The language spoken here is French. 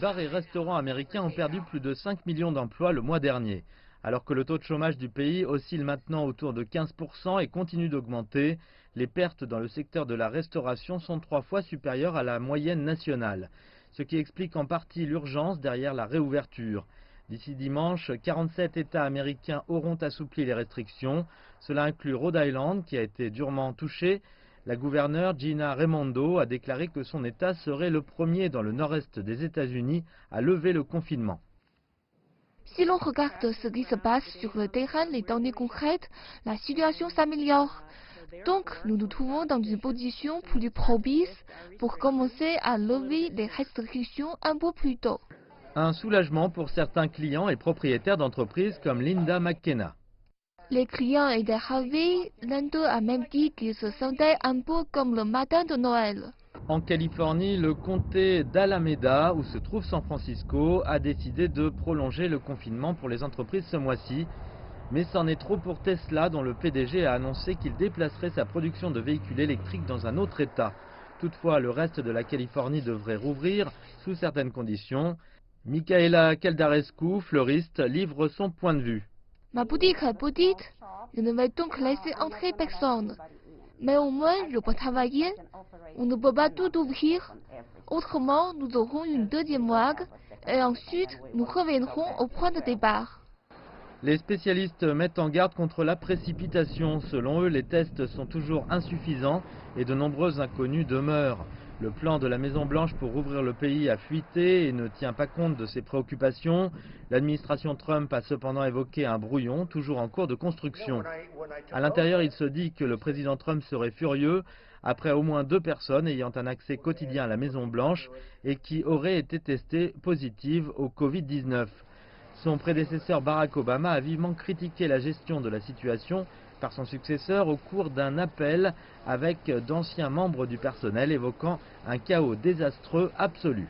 Bars et restaurants américains ont perdu plus de 5 millions d'emplois le mois dernier. Alors que le taux de chômage du pays oscille maintenant autour de 15% et continue d'augmenter, les pertes dans le secteur de la restauration sont 3 fois supérieures à la moyenne nationale. Ce qui explique en partie l'urgence derrière la réouverture. D'ici dimanche, 47 États américains auront assoupli les restrictions. Cela inclut Rhode Island qui a été durement touché. La gouverneure Gina Raimondo a déclaré que son État serait le premier dans le nord-est des États-Unis à lever le confinement. Si l'on regarde ce qui se passe sur le terrain, les données concrètes, la situation s'améliore. Donc, nous nous trouvons dans une position plus propice pour commencer à lever les restrictions un peu plus tôt. Un soulagement pour certains clients et propriétaires d'entreprises comme Linda McKenna. Les clients étaient ravis, l'un d'eux a même dit qu'il se sentait un peu comme le matin de Noël. En Californie, le comté d'Alameda, où se trouve San Francisco, a décidé de prolonger le confinement pour les entreprises ce mois-ci. Mais c'en est trop pour Tesla, dont le PDG a annoncé qu'il déplacerait sa production de véhicules électriques dans un autre État. Toutefois, le reste de la Californie devrait rouvrir sous certaines conditions. Michaela Caldarescu, fleuriste, livre son point de vue. Ma boutique est petite, je ne vais donc laisser entrer personne. Mais au moins, je peux travailler. On ne peut pas tout ouvrir. Autrement, nous aurons une deuxième vague et ensuite, nous reviendrons au point de départ. Les spécialistes mettent en garde contre la précipitation. Selon eux, les tests sont toujours insuffisants et de nombreux inconnus demeurent. Le plan de la Maison-Blanche pour rouvrir le pays a fuité et ne tient pas compte de ces préoccupations. L'administration Trump a cependant évoqué un brouillon, toujours en cours de construction. À l'intérieur, il se dit que le président Trump serait furieux après au moins 2 personnes ayant un accès quotidien à la Maison-Blanche et qui auraient été testées positives au Covid-19. Son prédécesseur Barack Obama a vivement critiqué la gestion de la situation par son successeur au cours d'un appel avec d'anciens membres du personnel évoquant un chaos désastreux absolu.